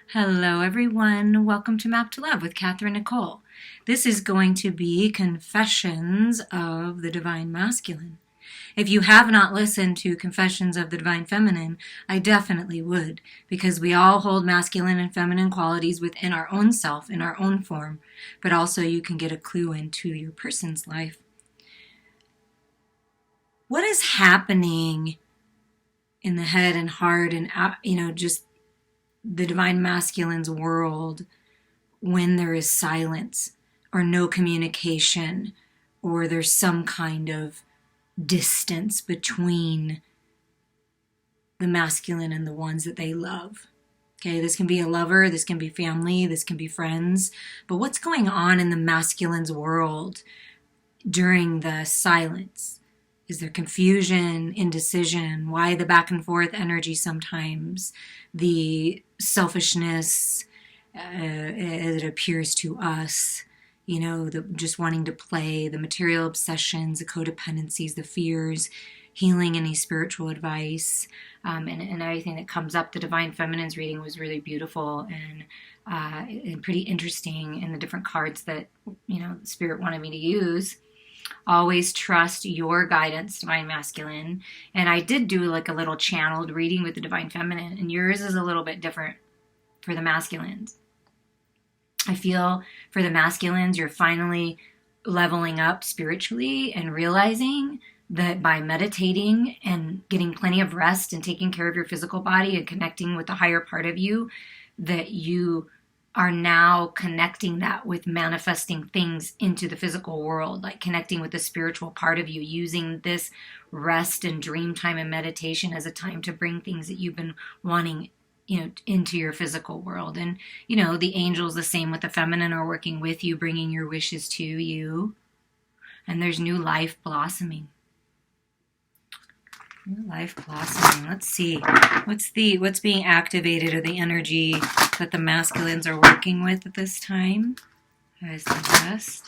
Hello, everyone. Welcome to Map to Love with Katherine Nichole. This is going to be Confessions of the Divine Masculine. If you have not listened to Confessions of the Divine Feminine, I definitely would, because we all hold masculine and feminine qualities within our own self, in our own form, but also you can get a clue into your person's life. What is happening in the head and heart and, just the divine masculine's world when there is silence or no communication or there's some kind of distance between the masculine and the ones that they love? Okay, this can be a lover, this can be family, this can be friends, but what's going on in the masculine's world during the silence? Is there confusion, indecision? Why the back and forth energy sometimes? The selfishness, as it appears to us, the just wanting to play, the material obsessions, the codependencies, the fears, healing, any spiritual advice, and everything that comes up. The Divine Feminine's reading was really beautiful and pretty interesting in the different cards that, Spirit wanted me to use. Always trust your guidance, Divine Masculine. And I did do like a little channeled reading with the Divine Feminine, and yours is a little bit different for the masculines. I feel for the masculines, you're finally leveling up spiritually and realizing that by meditating and getting plenty of rest and taking care of your physical body and connecting with the higher part of you, that you are now connecting that with manifesting things into the physical world, like connecting with the spiritual part of you, using this rest and dream time and meditation as a time to bring things that you've been wanting, into your physical world. And, the angels, the same with the feminine, are working with you, bringing your wishes to you. And there's new life blossoming. New life blossoming. Let's see. What's being activated, or the energy that the masculines are working with at this time? Highest and best.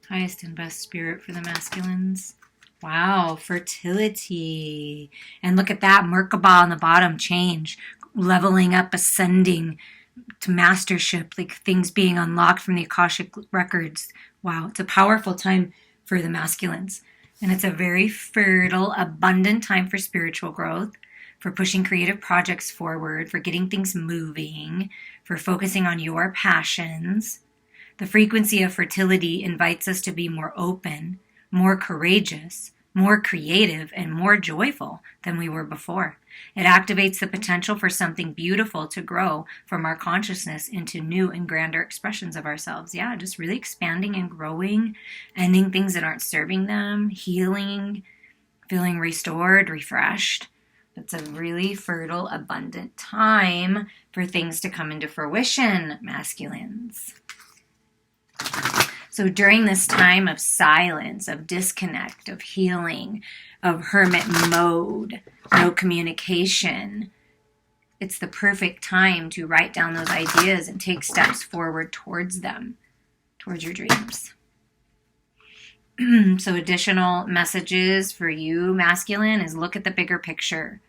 Highest and best spirit for the masculines. Wow, fertility. And look at that, Merkaba on the bottom, change. Leveling up, ascending to mastership, like things being unlocked from the Akashic records. Wow, it's a powerful time for the masculines. And it's a very fertile, abundant time for spiritual growth, for pushing creative projects forward, for getting things moving, for focusing on your passions. The frequency of fertility invites us to be more open, more courageous, more creative, and more joyful than we were before. It activates the potential for something beautiful to grow from our consciousness into new and grander expressions of ourselves. Yeah, just really expanding and growing, ending things that aren't serving them, healing, feeling restored, refreshed. It's a really fertile, abundant time for things to come into fruition, masculines. So during this time of silence, of disconnect, of healing, of hermit mode, no communication, it's the perfect time to write down those ideas and take steps forward towards them, towards your dreams. So additional messages for you, masculine, is look at the bigger picture.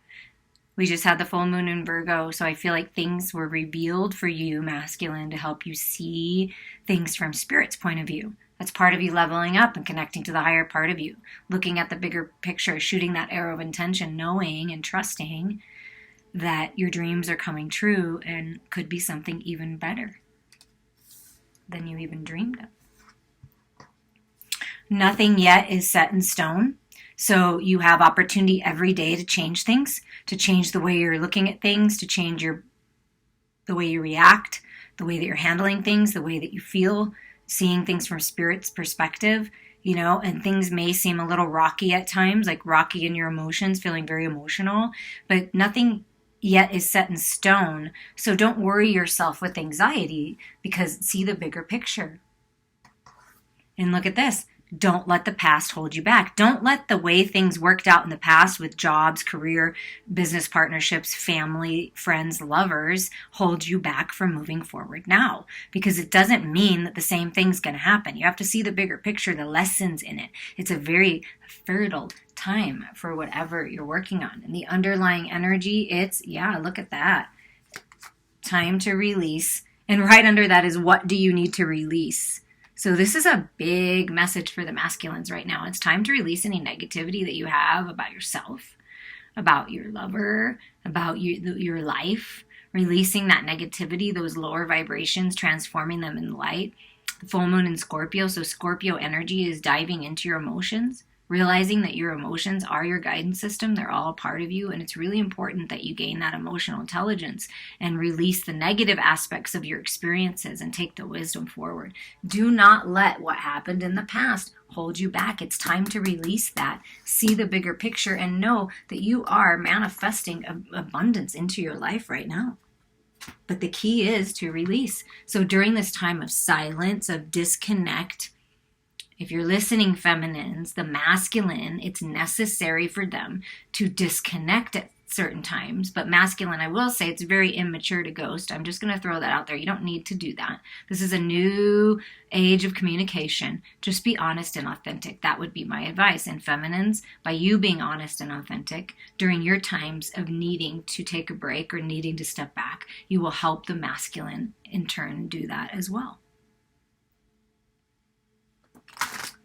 We just had the full moon in Virgo, so I feel like things were revealed for you, masculine, to help you see things from Spirit's point of view. That's part of you leveling up and connecting to the higher part of you, looking at the bigger picture, shooting that arrow of intention, knowing and trusting that your dreams are coming true and could be something even better than you even dreamed of. Nothing yet is set in stone. So you have opportunity every day to change things, to change the way you're looking at things, to change the way you react, the way that you're handling things, the way that you feel, seeing things from Spirit's perspective, and things may seem a little rocky at times, like rocky in your emotions, feeling very emotional, but nothing yet is set in stone. So don't worry yourself with anxiety, because see the bigger picture. And look at this. Don't let the past hold you back. Don't let the way things worked out in the past with jobs, career, business partnerships, family, friends, lovers hold you back from moving forward now. Because it doesn't mean that the same thing's going to happen. You have to see the bigger picture, the lessons in it. It's a very fertile time for whatever you're working on. And the underlying energy, it's, yeah, look at that. Time to release. And right under that is, what do you need to release? So this is a big message for the masculines right now. It's time to release any negativity that you have about yourself, about your lover, about your life. Releasing that negativity, those lower vibrations, transforming them in light. The full moon in Scorpio, so Scorpio energy is diving into your emotions, realizing that your emotions are your guidance system. They're all a part of you, and it's really important that you gain that emotional intelligence and release the negative aspects of your experiences and take the wisdom forward. Do not let what happened in the past hold you back. It's time to release that, see the bigger picture, and know that you are manifesting abundance into your life right now. But the key is to release. So during this time of silence, of disconnect, if you're listening, feminines, the masculine, it's necessary for them to disconnect at certain times. But masculine, I will say, it's very immature to ghost. I'm just going to throw that out there. You don't need to do that. This is a new age of communication. Just be honest and authentic. That would be my advice. And feminines, by you being honest and authentic during your times of needing to take a break or needing to step back, you will help the masculine in turn do that as well.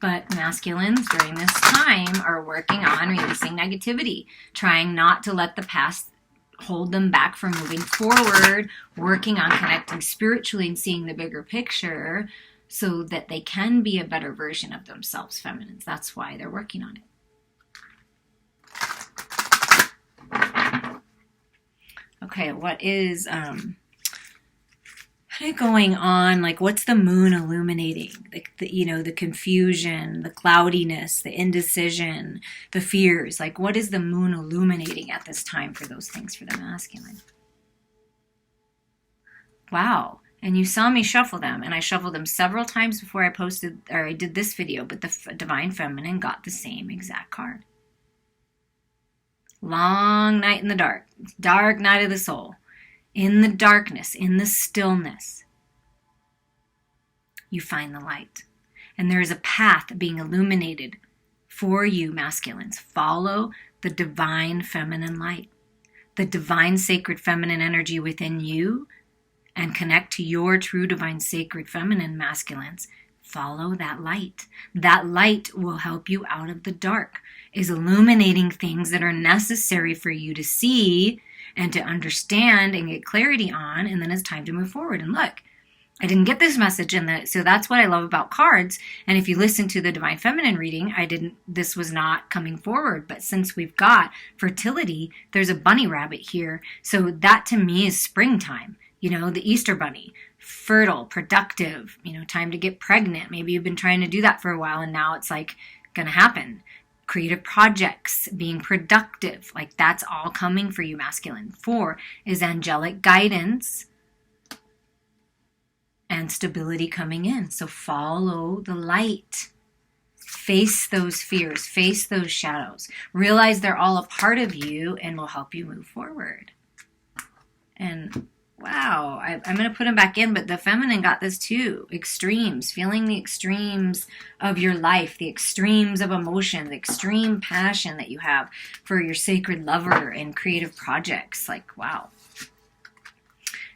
But masculines during this time are working on releasing negativity, trying not to let the past hold them back from moving forward, working on connecting spiritually and seeing the bigger picture so that they can be a better version of themselves, feminines. that's why they're working on it. Okay, what is going on? Like, what's the moon illuminating? The confusion, the cloudiness, the indecision, the fears. Like, what is the moon illuminating at this time for those things for the masculine? Wow. And you saw me shuffle them, and I shuffled them several times before I did this video, but the Divine Feminine got the same exact card. Long night in the dark. Dark night of the soul. In the darkness, in the stillness, you find the light. And there is a path being illuminated for you, masculines. Follow the divine feminine light, the divine sacred feminine energy within you, and connect to your true divine sacred feminine, masculines. Follow that light. That light will help you out of the dark, is illuminating things that are necessary for you to see and to understand and get clarity on, and then it's time to move forward. And look, I didn't get this message so that's what I love about cards. And if you listen to the Divine Feminine reading, this was not coming forward. But since we've got fertility, there's a bunny rabbit here. So that to me is springtime. The Easter bunny, fertile, productive, time to get pregnant. Maybe you've been trying to do that for a while and now it's like going to happen. Creative projects, being productive, like that's all coming for you, masculine. 4 is angelic guidance and stability coming in. So follow the light. Face those fears, face those shadows. Realize they're all a part of you and will help you move forward. And wow, I'm going to put them back in, but the feminine got this too. Extremes, feeling the extremes of your life, the extremes of emotion, the extreme passion that you have for your sacred lover and creative projects. Like, wow.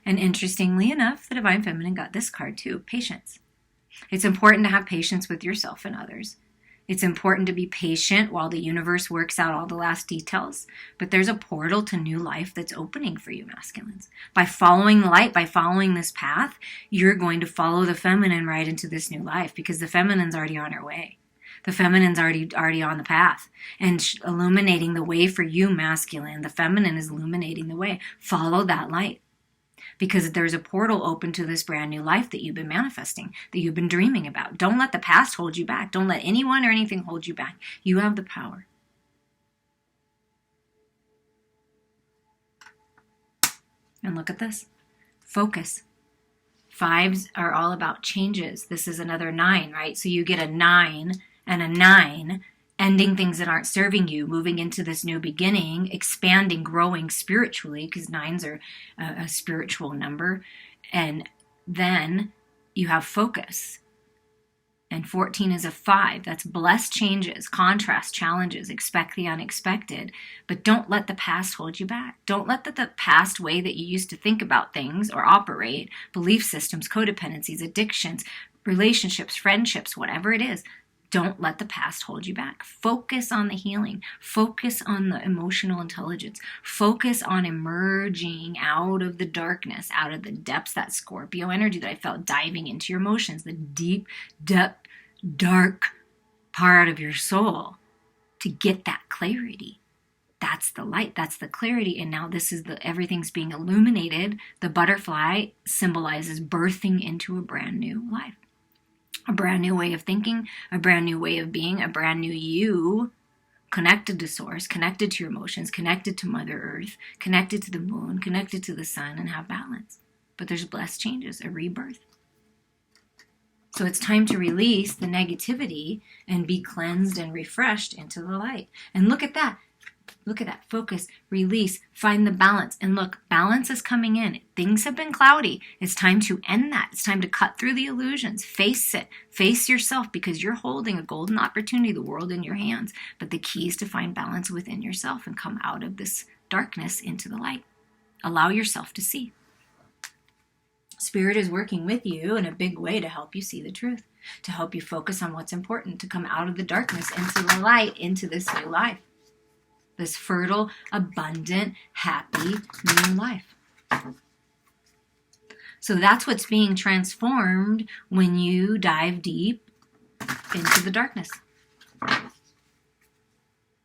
And interestingly enough, the Divine Feminine got this card too, patience. It's important to have patience with yourself and others. It's important to be patient while the universe works out all the last details. But there's a portal to new life that's opening for you, masculines. By following the light, by following this path, you're going to follow the feminine right into this new life because the feminine's already on her way. The feminine's already on the path and illuminating the way for you, masculine. The feminine is illuminating the way. Follow that light. Because there's a portal open to this brand new life that you've been manifesting, that you've been dreaming about. Don't let the past hold you back. Don't let anyone or anything hold you back. You have the power. And look at this. Focus. 5s are all about changes. This is another 9, right? So you get a 9 and a 9, ending things that aren't serving you, moving into this new beginning, expanding, growing spiritually, because 9s are a spiritual number. And then you have focus. And 14 is a 5. That's blessed changes, contrast, challenges, expect the unexpected. But don't let the past hold you back. Don't let the past way that you used to think about things or operate, belief systems, codependencies, addictions, relationships, friendships, whatever it is, don't let the past hold you back. Focus on the healing. Focus on the emotional intelligence. Focus on emerging out of the darkness, out of the depths, that Scorpio energy that I felt diving into your emotions, the deep, depth, dark part of your soul to get that clarity. That's the light. That's the clarity. And now this is everything's being illuminated. The butterfly symbolizes birthing into a brand new life. A brand new way of thinking, a brand new way of being, a brand new you, connected to source, connected to your emotions, connected to Mother Earth, connected to the moon, connected to the sun, and have balance. But there's blessed changes, a rebirth. So it's time to release the negativity and be cleansed and refreshed into the light. And look at that. Look at that. Focus, release, find the balance. And look, balance is coming in. Things have been cloudy. It's time to end that. It's time to cut through the illusions. Face it. Face yourself, because you're holding a golden opportunity, the world in your hands. But the key is to find balance within yourself and come out of this darkness into the light. Allow yourself to see. Spirit is working with you in a big way to help you see the truth, to help you focus on what's important, to come out of the darkness into the light, into this new life. This fertile, abundant, happy new life. So that's what's being transformed when you dive deep into the darkness.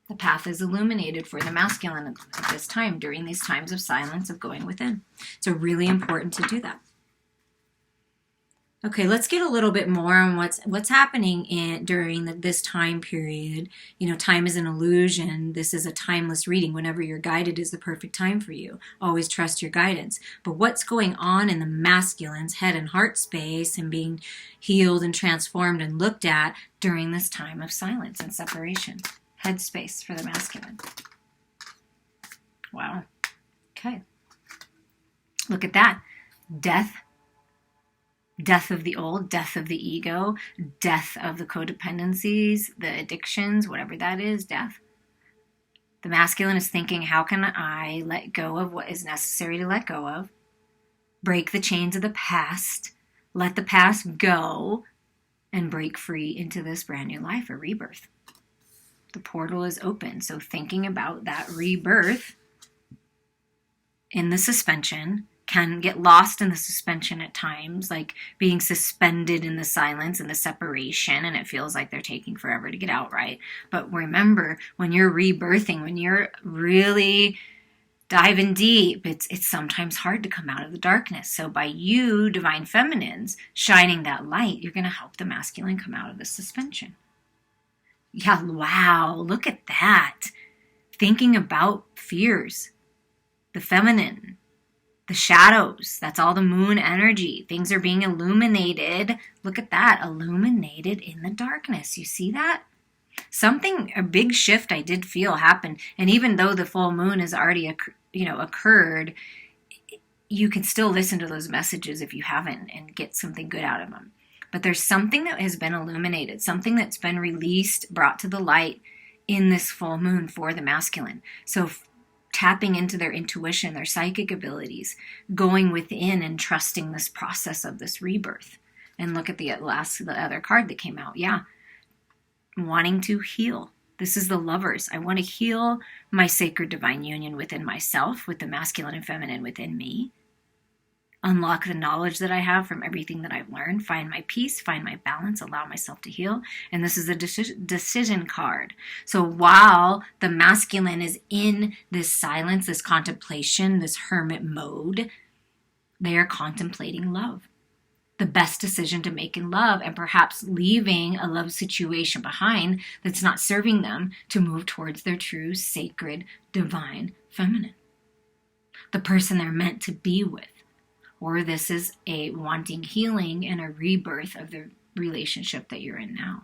The path is illuminated for the masculine at this time, during these times of silence, of going within. So really important to do that. Okay, let's get a little bit more on what's happening during this time period. You know, time is an illusion. This is a timeless reading. Whenever you're guided is the perfect time for you. Always trust your guidance. But what's going on in the masculine's head and heart space and being healed and transformed and looked at during this time of silence and separation? Head space for the masculine. Wow. Okay. Look at that. Death of the old, death of the ego, death of the codependencies, the addictions, whatever that is, death. The masculine is thinking, how can I let go of what is necessary to let go of? Break the chains of the past, let the past go, and break free into this brand new life, a rebirth. The portal is open, so thinking about that rebirth in the suspension can get lost in the suspension at times, like being suspended in the silence and the separation, and it feels like they're taking forever to get out, right? But remember, when you're rebirthing, when you're really diving deep, it's sometimes hard to come out of the darkness. So by you, divine feminines, shining that light, you're going to help the masculine come out of the suspension. Yeah, wow, look at that. Thinking about fears, the feminine, the shadows, that's all the moon energy. Things are being illuminated. Look at that, illuminated in the darkness. You see that? A big shift I did feel happen. And even though the full moon has already occurred, you can still listen to those messages if you haven't and get something good out of them. But there's something that has been illuminated, something that's been released, brought to the light in this full moon for the masculine. So tapping into their intuition, their psychic abilities, going within and trusting this process of this rebirth. And look at the other card that came out. Yeah. Wanting to heal. This is the Lovers. I want to heal my sacred divine union within myself, with the masculine and feminine within me. Unlock the knowledge that I have from everything that I've learned. Find my peace, find my balance, allow myself to heal. And this is a decision card. So while the masculine is in this silence, this contemplation, this hermit mode, they are contemplating love. The best decision to make in love, and perhaps leaving a love situation behind that's not serving them to move towards their true, sacred, divine feminine. The person they're meant to be with. Or this is a wanting healing and a rebirth of the relationship that you're in now.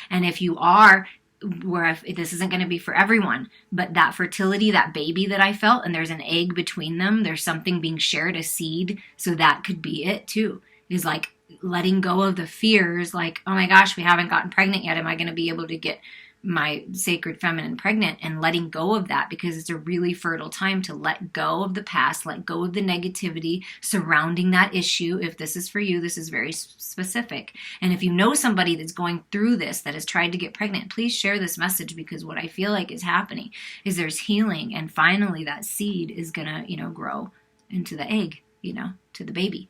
And if you are, this isn't going to be for everyone, but that fertility, that baby that I felt, and there's an egg between them, there's something being shared, a seed, so that could be it too. Is like letting go of the fears, like, oh my gosh, we haven't gotten pregnant yet. Am I going to be able to get my sacred feminine pregnant? And letting go of that, because it's a really fertile time to let go of the past, let go of the negativity surrounding that issue. If this is for you, this is very specific. And if you know somebody that's going through this, that has tried to get pregnant, please share this message, because what I feel like is happening is there's healing, and finally that seed is gonna, grow into the egg, to the baby.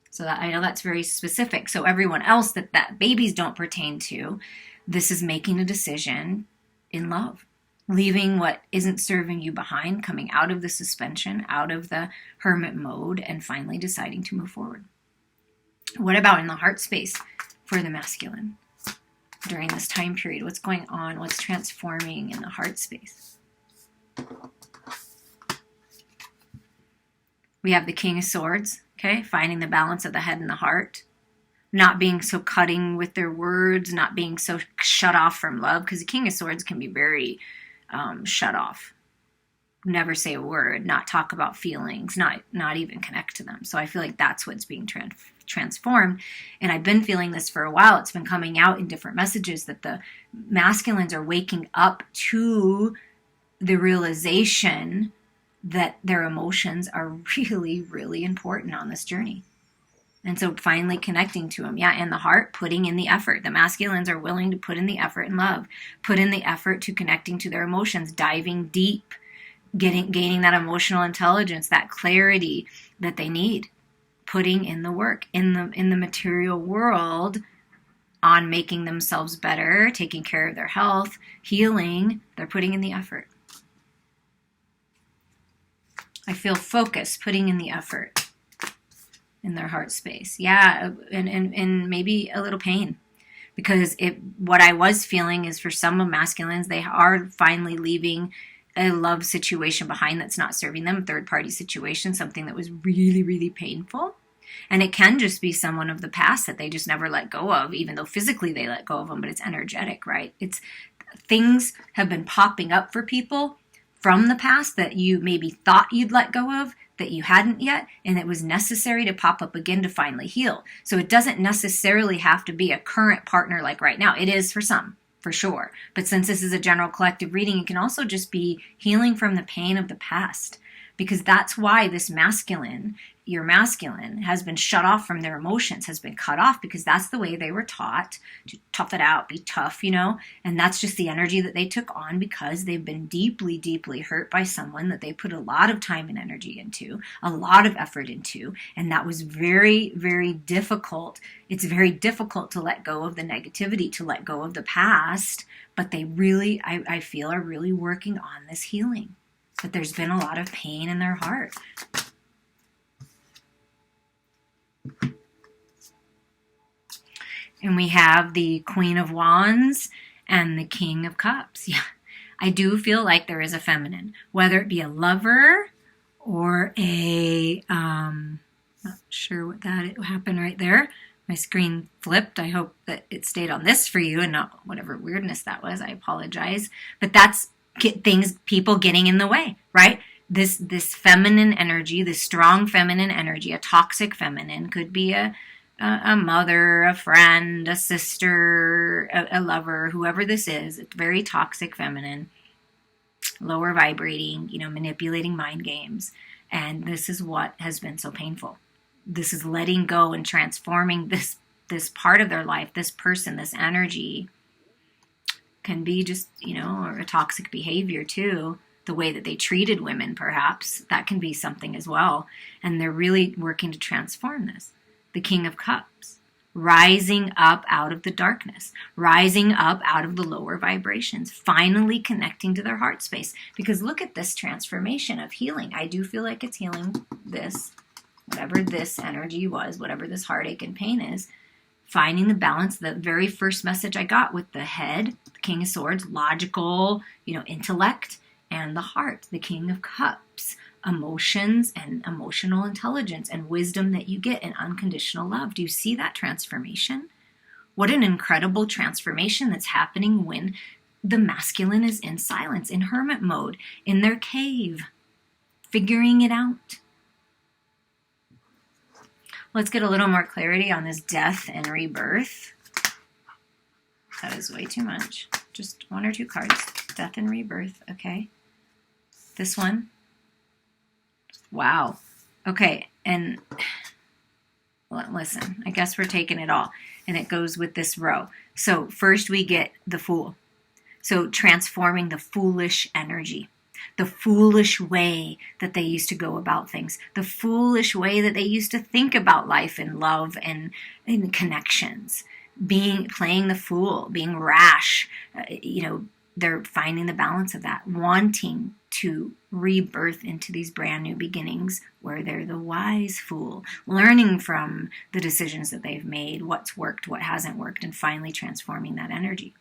So that, I know that's very specific. So everyone else that babies don't pertain to, this is making a decision in love, leaving what isn't serving you behind, coming out of the suspension, out of the hermit mode, and finally deciding to move forward. What about in the heart space for the masculine during this time period? What's going on? What's transforming in the heart space? We have the King of Swords, okay? Finding the balance of the head and the heart. Not being so cutting with their words, not being so shut off from love, because the King of Swords can be very shut off. Never say a word, not talk about feelings, not even connect to them. So I feel like that's what's being transformed. And I've been feeling this for a while. It's been coming out in different messages that the masculines are waking up to the realization that their emotions are really, really important on this journey. And so finally connecting to them. Yeah, and the heart, putting in the effort. The masculines are willing to put in the effort in love, put in the effort to connecting to their emotions, diving deep, gaining that emotional intelligence, that clarity that they need, putting in the work in the material world on making themselves better, taking care of their health, healing. They're putting in the effort. I feel focused, putting in the effort in their heart space. Yeah, and maybe a little pain. Because what I was feeling is for some of masculines, they are finally leaving a love situation behind that's not serving them, third-party situation, something that was really, really painful. And it can just be someone of the past that they just never let go of, even though physically they let go of them, but it's energetic, right? Things have been popping up for people from the past that you maybe thought you'd let go of, that you hadn't yet, and it was necessary to pop up again to finally heal. So it doesn't necessarily have to be a current partner like right now. It is for some, for sure. But since this is a general collective reading, it can also just be healing from the pain of the past. Because that's why this masculine, your masculine, has been shut off from their emotions, has been cut off, because that's the way they were taught to tough it out, be tough, and that's just the energy that they took on because they've been deeply, deeply hurt by someone that they put a lot of time and energy into, a lot of effort into, and that was very, very difficult. It's very difficult to let go of the negativity, to let go of the past, but they really, I feel, are really working on this healing. But there's been a lot of pain in their heart. And we have the Queen of Wands and the King of Cups. Yeah, I do feel like there is a feminine, whether it be a lover or a, not sure what that happened right there. My screen flipped. I hope that it stayed on this for you and not whatever weirdness that was. I apologize. But that's people getting in the way, right? This feminine energy, this strong feminine energy, a toxic feminine, could be a mother, a friend, a sister, a lover, whoever this is. It's very toxic feminine, lower vibrating, manipulating mind games. And this is what has been so painful. This is letting go and transforming this part of their life, this person, this energy. Can be just, or a toxic behavior too. The way that they treated women, perhaps, that can be something as well. And they're really working to transform this. The King of Cups, rising up out of the darkness, rising up out of the lower vibrations, finally connecting to their heart space. Because look at this transformation of healing. I do feel like it's healing this, whatever this energy was, whatever this heartache and pain is. Finding the balance, the very first message I got with the head, the King of Swords, logical, intellect, and the heart, the King of Cups, emotions and emotional intelligence and wisdom that you get in unconditional love. Do you see that transformation? What an incredible transformation that's happening when the masculine is in silence, in hermit mode, in their cave, figuring it out. Let's get a little more clarity on this death and rebirth. That is way too much. Just 1 or 2 cards. Death and rebirth. Okay. This one. Wow. Okay. And listen, I guess we're taking it all. And it goes with this row. So first we get the Fool. So transforming the foolish energy. The foolish way that they used to go about things. The foolish way that they used to think about life and love and connections. Playing the fool, being rash. They're finding the balance of that. Wanting to rebirth into these brand new beginnings where they're the wise fool. Learning from the decisions that they've made, what's worked, what hasn't worked, and finally transforming that energy.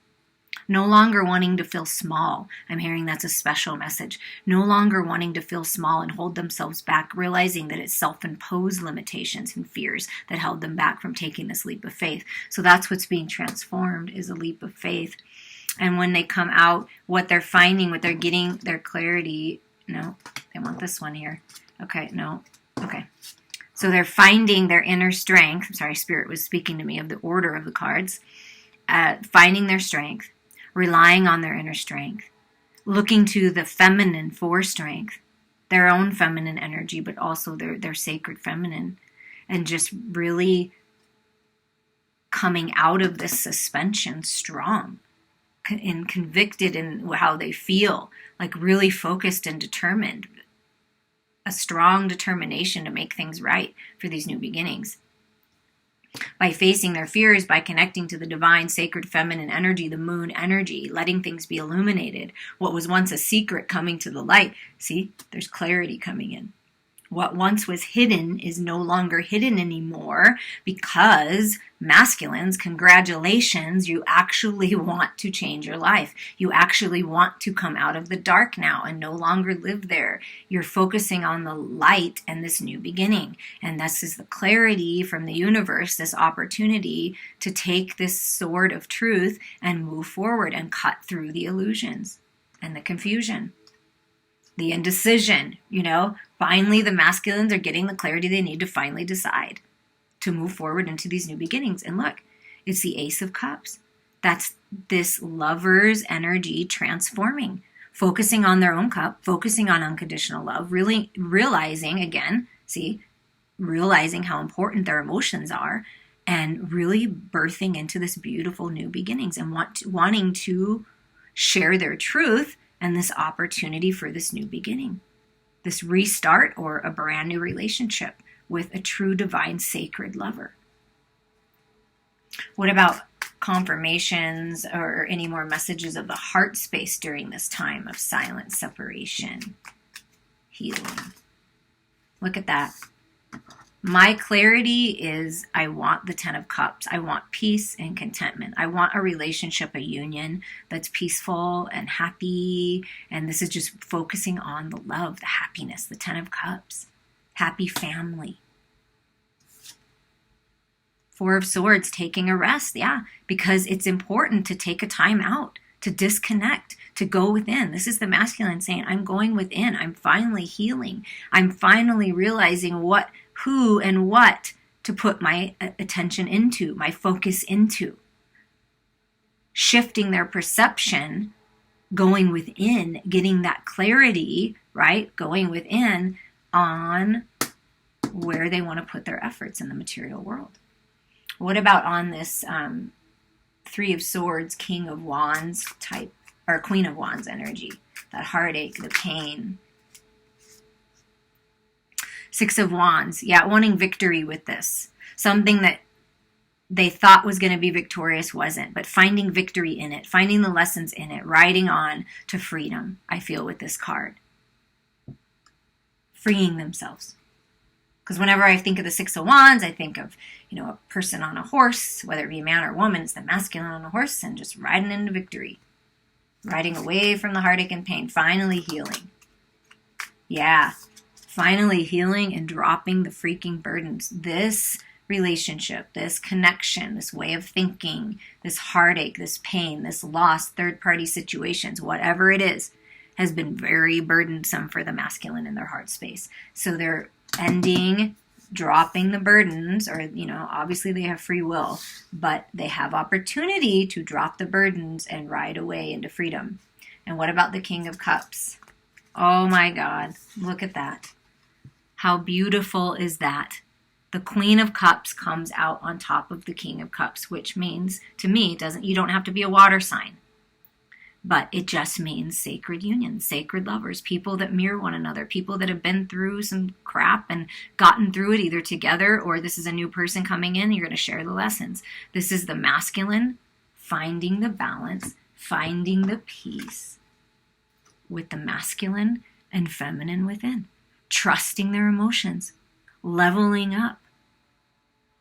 No longer wanting to feel small. I'm hearing that's a special message. No longer wanting to feel small and hold themselves back, realizing that it's self-imposed limitations and fears that held them back from taking this leap of faith. So that's what's being transformed, is a leap of faith. And when they come out, what they're finding, what they're getting, their clarity. No, they want this one here. Okay, no. Okay. So they're finding their inner strength. I'm sorry, Spirit was speaking to me of the order of the cards. Finding their strength. Relying on their inner strength, looking to the feminine for strength, their own feminine energy, but also their sacred feminine, and just really coming out of this suspension strong and convicted in how they feel, like really focused and determined, a strong determination to make things right for these new beginnings. By facing their fears, by connecting to the divine, sacred, feminine energy, the moon energy, letting things be illuminated. What was once a secret coming to the light. See, there's clarity coming in. What once was hidden is no longer hidden anymore because masculines, congratulations, you actually want to change your life. You actually want to come out of the dark now and no longer live there. You're focusing on the light and this new beginning. And this is the clarity from the universe, this opportunity to take this sword of truth and move forward and cut through the illusions and the confusion. The indecision, finally the masculines are getting the clarity they need to finally decide to move forward into these new beginnings. And look, it's the Ace of Cups. That's this lover's energy transforming, focusing on their own cup, focusing on unconditional love, really realizing how important their emotions are, and really birthing into this beautiful new beginnings and wanting to share their truth and this opportunity for this new beginning, this restart or a brand new relationship with a true divine sacred lover. What about confirmations or any more messages of the heart space during this time of silent separation, healing? Look at that. My clarity is I want the 10 of Cups. I want peace and contentment. I want a relationship, a union that's peaceful and happy. And this is just focusing on the love, the happiness, the 10 of Cups. Happy family. 4 of Swords, taking a rest. Yeah, because it's important to take a time out, to disconnect, to go within. This is the masculine saying, I'm going within. I'm finally healing. I'm finally realizing who and what to put my attention into, my focus into. Shifting their perception, going within, getting that clarity, right? Going within on where they want to put their efforts in the material world. What about on this 3 of Swords, King of Wands type, or Queen of Wands energy? That heartache, the pain. 6 of Wands, yeah, wanting victory with this. Something that they thought was going to be victorious wasn't, but finding victory in it, finding the lessons in it, riding on to freedom, I feel with this card. Freeing themselves. Because whenever I think of the 6 of Wands, I think of, a person on a horse, whether it be a man or a woman, it's the masculine on a horse and just riding into victory. Riding away from the heartache and pain, finally healing. Yeah. Finally healing and dropping the freaking burdens. This relationship, this connection, this way of thinking, this heartache, this pain, this loss, third-party situations, whatever it is, has been very burdensome for the masculine in their heart space. So they're ending dropping the burdens, or, obviously they have free will, but they have opportunity to drop the burdens and ride away into freedom. And what about the King of Cups? Oh my God, look at that. How beautiful is that? The Queen of Cups comes out on top of the King of Cups, which means, to me, you don't have to be a water sign. But it just means sacred union, sacred lovers, people that mirror one another, people that have been through some crap and gotten through it either together, or this is a new person coming in, you're going to share the lessons. This is the masculine finding the balance, finding the peace with the masculine and feminine within, trusting their emotions, leveling up,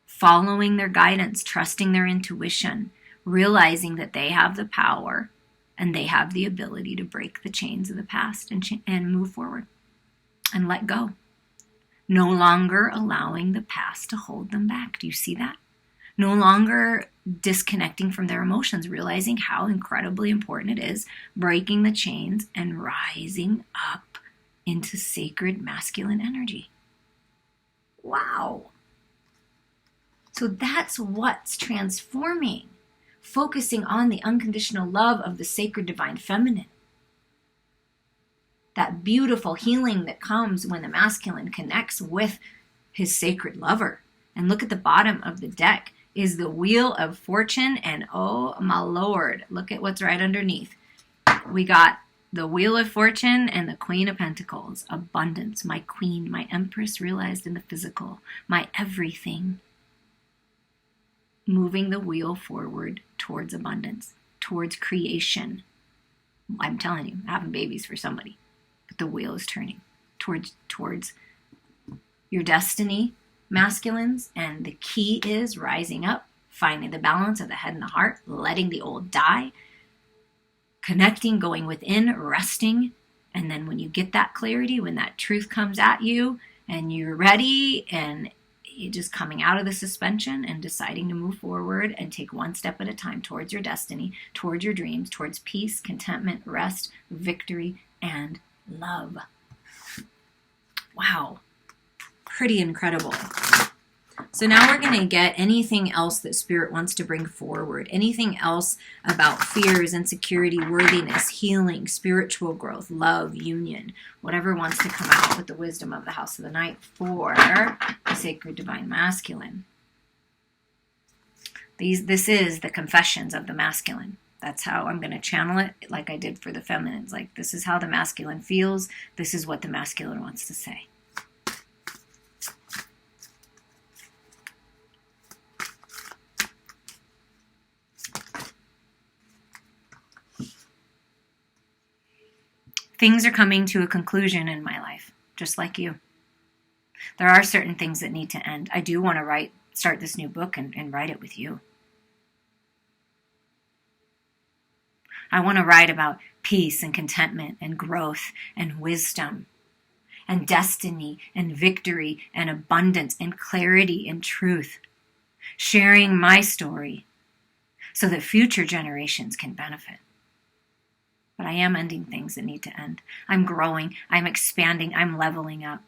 following their guidance, trusting their intuition, realizing that they have the power and they have the ability to break the chains of the past and move forward and let go. No longer allowing the past to hold them back. Do you see that? No longer disconnecting from their emotions, realizing how incredibly important it is, breaking the chains and rising up into sacred masculine energy. Wow. So that's what's transforming. Focusing on the unconditional love of the sacred divine feminine. That beautiful healing that comes when the masculine connects with his sacred lover. And look at the bottom of the deck is the Wheel of Fortune, and oh my Lord, look at what's right underneath. We got the Wheel of Fortune and the Queen of Pentacles. Abundance, my queen, my empress realized in the physical, my everything. Moving the wheel forward towards abundance, towards creation. I'm telling you, having babies for somebody. But the wheel is turning towards your destiny, masculines, and the key is rising up, finding the balance of the head and the heart, letting the old die, connecting, going within, resting, and then when you get that clarity, when that truth comes at you, and you're ready, and you're just coming out of the suspension and deciding to move forward and take one step at a time towards your destiny, towards your dreams, towards peace, contentment, rest, victory, and love. Wow. Pretty incredible. So now we're going to get anything else that Spirit wants to bring forward. Anything else about fears, insecurity, worthiness, healing, spiritual growth, love, union. Whatever wants to come out with the wisdom of the House of the Night for the sacred divine masculine. This is the confessions of the masculine. That's how I'm going to channel it like I did for the feminines. Like, this is how the masculine feels. This is what the masculine wants to say. Things are coming to a conclusion in my life, just like you. There are certain things that need to end. I do want to start this new book and write it with you. I want to write about peace and contentment and growth and wisdom and destiny and victory and abundance and clarity and truth. Sharing my story so that future generations can benefit. But I am ending things that need to end. I'm growing, I'm expanding, I'm leveling up.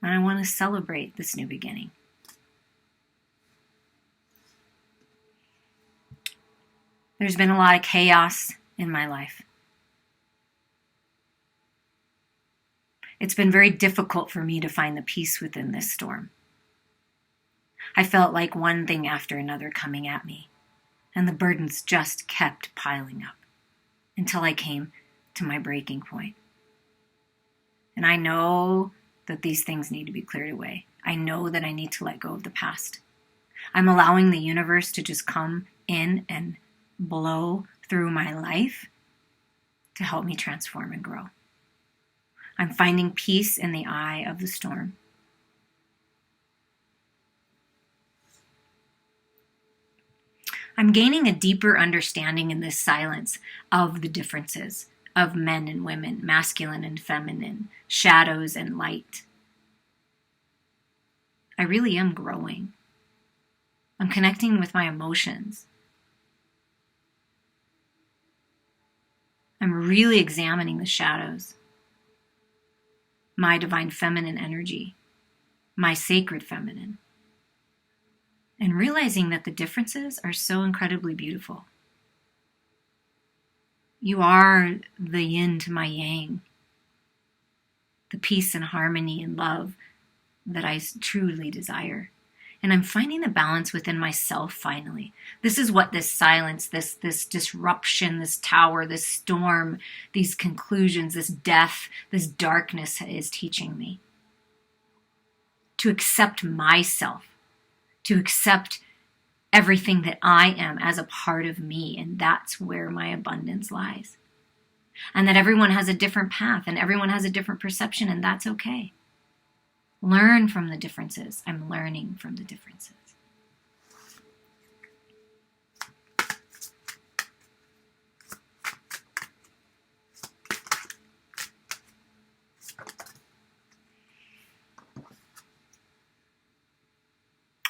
And I want to celebrate this new beginning. There's been a lot of chaos in my life. It's been very difficult for me to find the peace within this storm. I felt like one thing after another coming at me, and the burdens just kept piling up until I came to my breaking point. And I know that these things need to be cleared away. I know that I need to let go of the past. I'm allowing the universe to just come in and blow through my life to help me transform and grow. I'm finding peace in the eye of the storm. I'm gaining a deeper understanding in this silence of the differences of men and women, masculine and feminine, shadows and light. I really am growing. I'm connecting with my emotions. I'm really examining the shadows, my divine feminine energy, my sacred feminine, and realizing that the differences are so incredibly beautiful. You are the yin to my yang, the peace and harmony and love that I truly desire. And I'm finding the balance within myself finally. This is what this silence, this disruption, this tower, this storm, these conclusions, this death, this darkness is teaching me. To accept myself, to accept everything that I am as a part of me, and that's where my abundance lies. And that everyone has a different path, and everyone has a different perception, and that's okay. Learn from the differences. I'm learning from the differences.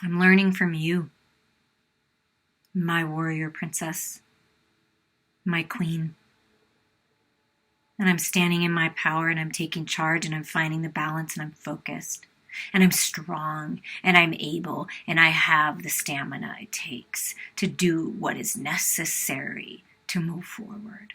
I'm learning from you, my warrior princess, my queen. And I'm standing in my power, and I'm taking charge, and I'm finding the balance, and I'm focused, and I'm strong, and I'm able, and I have the stamina it takes to do what is necessary to move forward.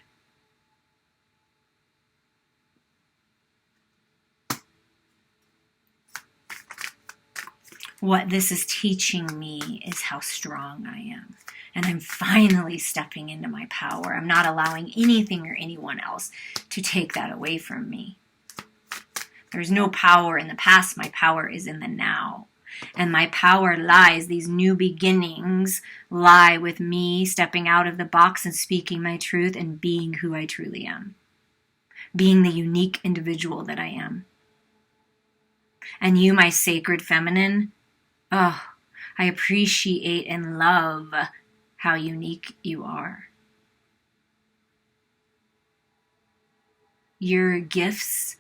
What this is teaching me is how strong I am. And I'm finally stepping into my power. I'm not allowing anything or anyone else to take that away from me. There's no power in the past. My power is in the now. And my power lies, these new beginnings lie with me stepping out of the box and speaking my truth and being who I truly am. Being the unique individual that I am. And you, my sacred feminine, oh, I appreciate and love how unique you are. Your gifts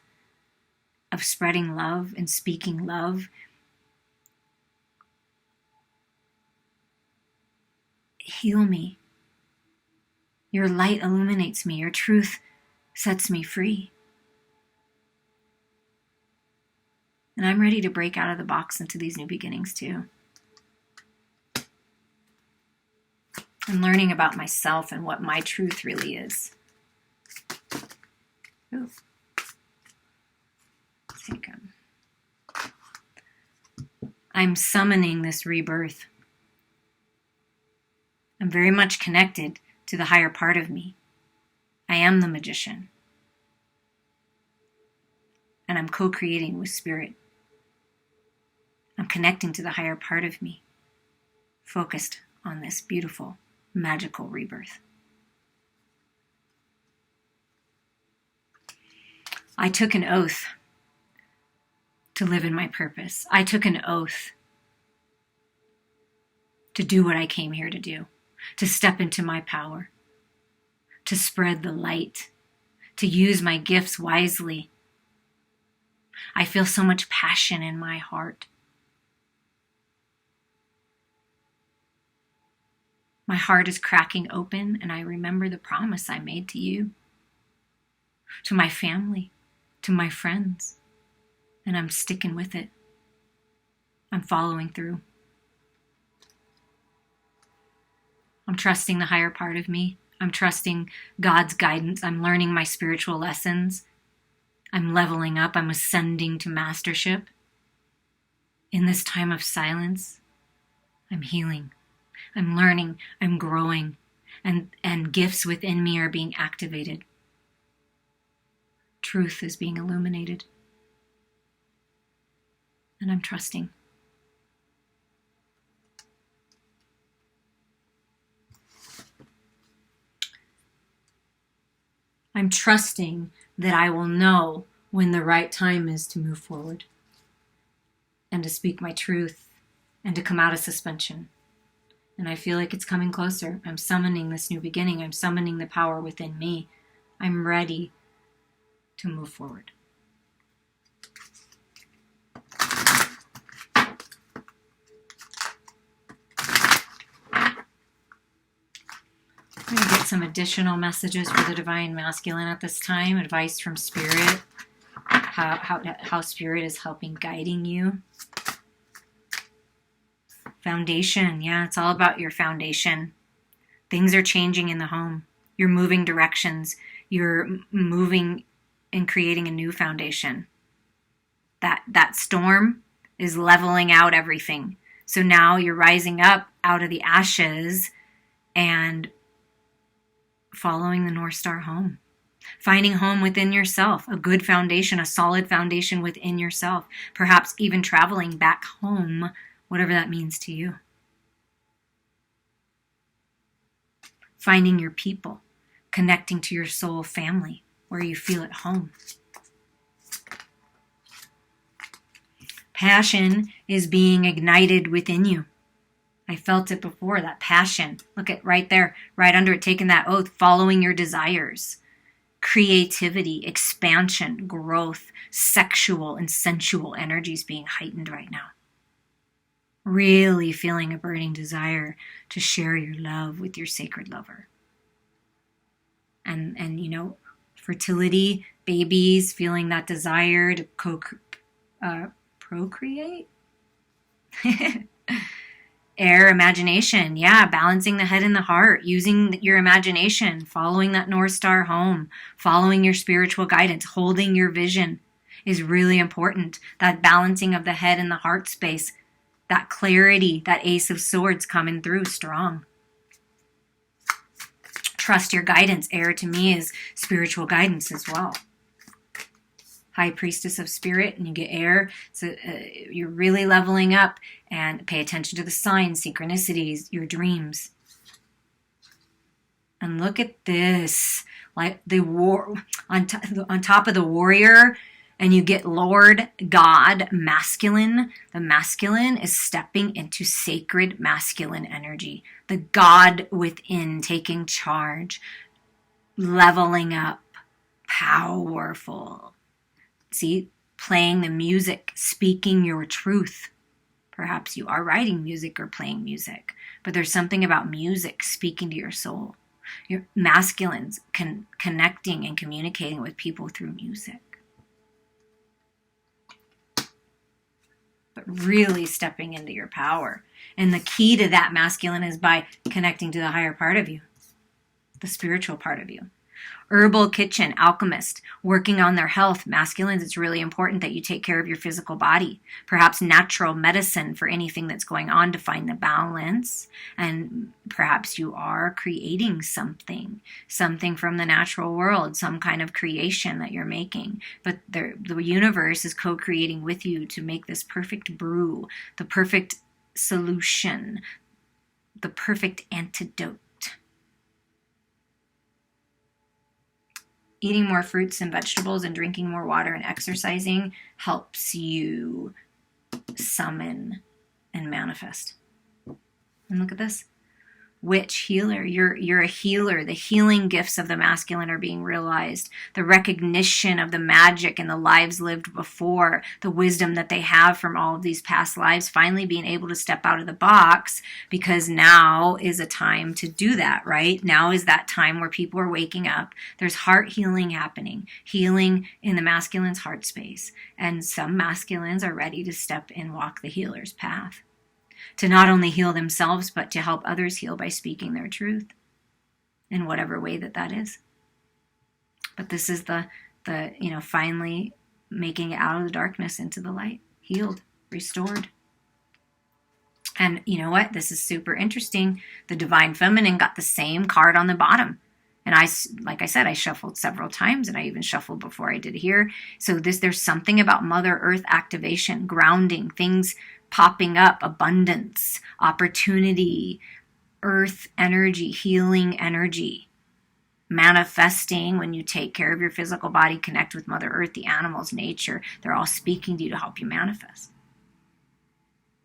of spreading love and speaking love heal me. Your light illuminates me. Your truth sets me free. And I'm ready to break out of the box into these new beginnings too. I'm learning about myself and what my truth really is. Ooh. I'm summoning this rebirth. I'm very much connected to the higher part of me. I am the magician. And I'm co-creating with spirit. I'm connecting to the higher part of me, focused on this beautiful, magical rebirth. I took an oath to live in my purpose. I took an oath to do what I came here to do, to step into my power, to spread the light, to use my gifts wisely. I feel so much passion in my heart. My heart is cracking open, and I remember the promise I made to you, to my family, to my friends, and I'm sticking with it. I'm following through. I'm trusting the higher part of me. I'm trusting God's guidance. I'm learning my spiritual lessons. I'm leveling up. I'm ascending to mastership. In this time of silence, I'm healing. I'm learning. I'm growing. And gifts within me are being activated. Truth is being illuminated. And I'm trusting. I'm trusting that I will know when the right time is to move forward and to speak my truth and to come out of suspension. And I feel like it's coming closer. I'm summoning this new beginning. I'm summoning the power within me. I'm ready to move forward. I'm going to get some additional messages for the Divine Masculine at this time. Advice from Spirit. How Spirit is helping guiding you. Foundation. Yeah, it's all about your foundation. Things are changing in the home. You're moving directions. You're moving and creating a new foundation. That storm is leveling out everything. So now you're rising up out of the ashes and following the North Star home. Finding home within yourself, a good foundation, a solid foundation within yourself. Perhaps even traveling back home, whatever that means to you. Finding your people, connecting to your soul family, where you feel at home. Passion is being ignited within you. I felt it before, that passion. Look at right there, right under it, taking that oath, following your desires. Creativity, expansion, growth, sexual and sensual energies being heightened right now. Really feeling a burning desire to share your love with your sacred lover. And you know, fertility, babies, feeling that desire to procreate. Air, imagination. Yeah, balancing the head and the heart, using your imagination, following that North Star home, following your spiritual guidance, holding your vision is really important. That balancing of the head and the heart space, that clarity, that Ace of Swords coming through strong. Trust your guidance. Air to me is spiritual guidance as well. High Priestess of Spirit, and you get air. So you're really leveling up, and pay attention to the signs, synchronicities, your dreams. And look at this, like the war on top of the warrior, and you get Lord God masculine. The masculine is stepping into sacred masculine energy. The God within taking charge, leveling up, powerful. See, playing the music, speaking your truth. Perhaps you are writing music or playing music, but there's something about music speaking to your soul. Your masculines connecting and communicating with people through music. But really stepping into your power. And the key to that masculine is by connecting to the higher part of you, the spiritual part of you. Herbal kitchen, alchemist, working on their health. Masculines, it's really important that you take care of your physical body. Perhaps natural medicine for anything that's going on to find the balance. And perhaps you are creating something from the natural world, some kind of creation that you're making. But the universe is co-creating with you to make this perfect brew, the perfect solution, the perfect antidote. Eating more fruits and vegetables and drinking more water and exercising helps you summon and manifest. And look at this. Witch, healer. You're a healer. The healing gifts of the masculine are being realized. The recognition of the magic and the lives lived before, the wisdom that they have from all of these past lives, finally being able to step out of the box, because now is a time to do that, right? Now is that time where people are waking up. There's heart healing happening, healing in the masculine's heart space. And some masculines are ready to step and walk the healer's path. To not only heal themselves, but to help others heal by speaking their truth in whatever way that is. But this is the finally making it out of the darkness into the light, healed, restored. And you know what? This is super interesting. The Divine Feminine got the same card on the bottom. And like I said, I shuffled several times, and I even shuffled before I did here. So there's something about Mother Earth activation, grounding, things popping up, abundance, opportunity, earth energy, healing energy, manifesting when you take care of your physical body, connect with Mother Earth, the animals, nature. They're all speaking to you to help you manifest.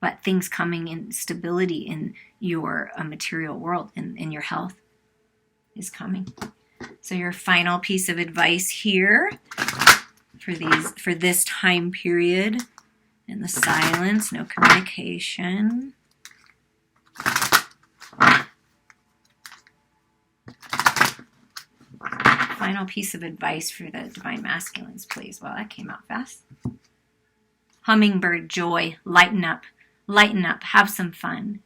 But things coming in stability in your material world, in your health, is coming. So your final piece of advice here for this time period. In the silence, no communication. Final piece of advice for the Divine Masculines, please. Well, that came out fast. Hummingbird, joy, lighten up, Lighten up, have some fun,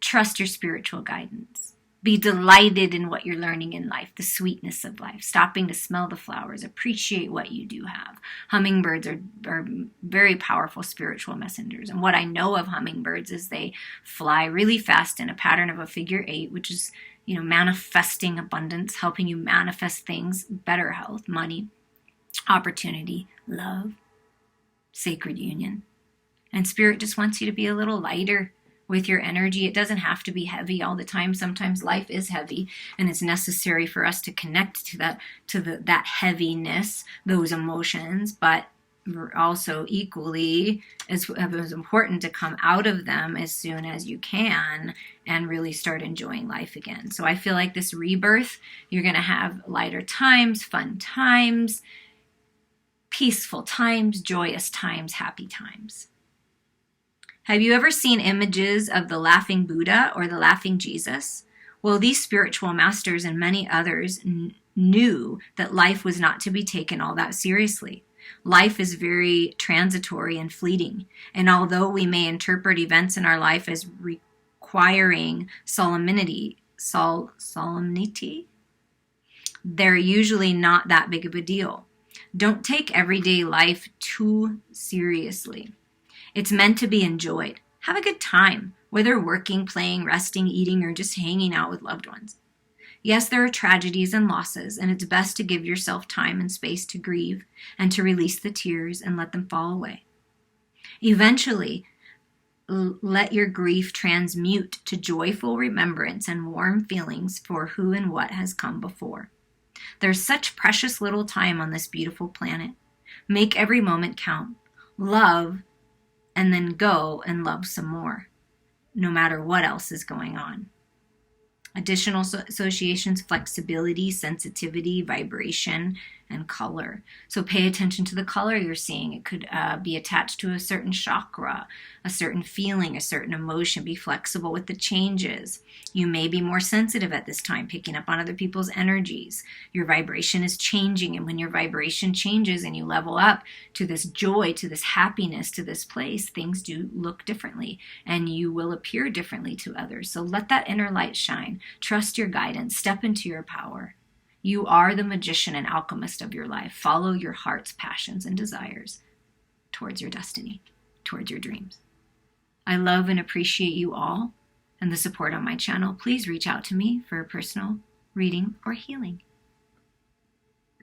trust your spiritual guidance. Be delighted in what you're learning in life, the sweetness of life, stopping to smell the flowers, appreciate what you do have. Hummingbirds are very powerful spiritual messengers. And what I know of hummingbirds is they fly really fast in a pattern of a figure 8, which is, manifesting abundance, helping you manifest things, better health, money, opportunity, love, sacred union. And Spirit just wants you to be a little lighter with your energy. It doesn't have to be heavy all the time. Sometimes life is heavy, and it's necessary for us to connect to that heaviness, those emotions, but also equally as important to come out of them as soon as you can and really start enjoying life again. So I feel like this rebirth, you're going to have lighter times, fun times, peaceful times, joyous times, happy times. Have you ever seen images of the laughing Buddha or the laughing Jesus? Well, these spiritual masters and many others knew that life was not to be taken all that seriously. Life is very transitory and fleeting. And although we may interpret events in our life as requiring solemnity, they're usually not that big of a deal. Don't take everyday life too seriously. It's meant to be enjoyed. Have a good time, whether working, playing, resting, eating, or just hanging out with loved ones. Yes, there are tragedies and losses, and it's best to give yourself time and space to grieve and to release the tears and let them fall away. Eventually, let your grief transmute to joyful remembrance and warm feelings for who and what has come before. There's such precious little time on this beautiful planet. Make every moment count. Love, and then go and love some more, no matter what else is going on. Additional associations: flexibility, sensitivity, vibration, and color. So pay attention to the color you're seeing. It could be attached to a certain chakra, a certain feeling, a certain emotion. Be flexible with the changes. You may be more sensitive at this time, picking up on other people's energies. Your vibration is changing, and when your vibration changes and you level up to this joy, to this happiness, to this place, things do look differently, and you will appear differently to others. So let that inner light shine. Trust your guidance. Step into your power. You are the magician and alchemist of your life. Follow your heart's passions and desires towards your destiny, towards your dreams. I love and appreciate you all and the support on my channel. Please reach out to me for a personal reading or healing.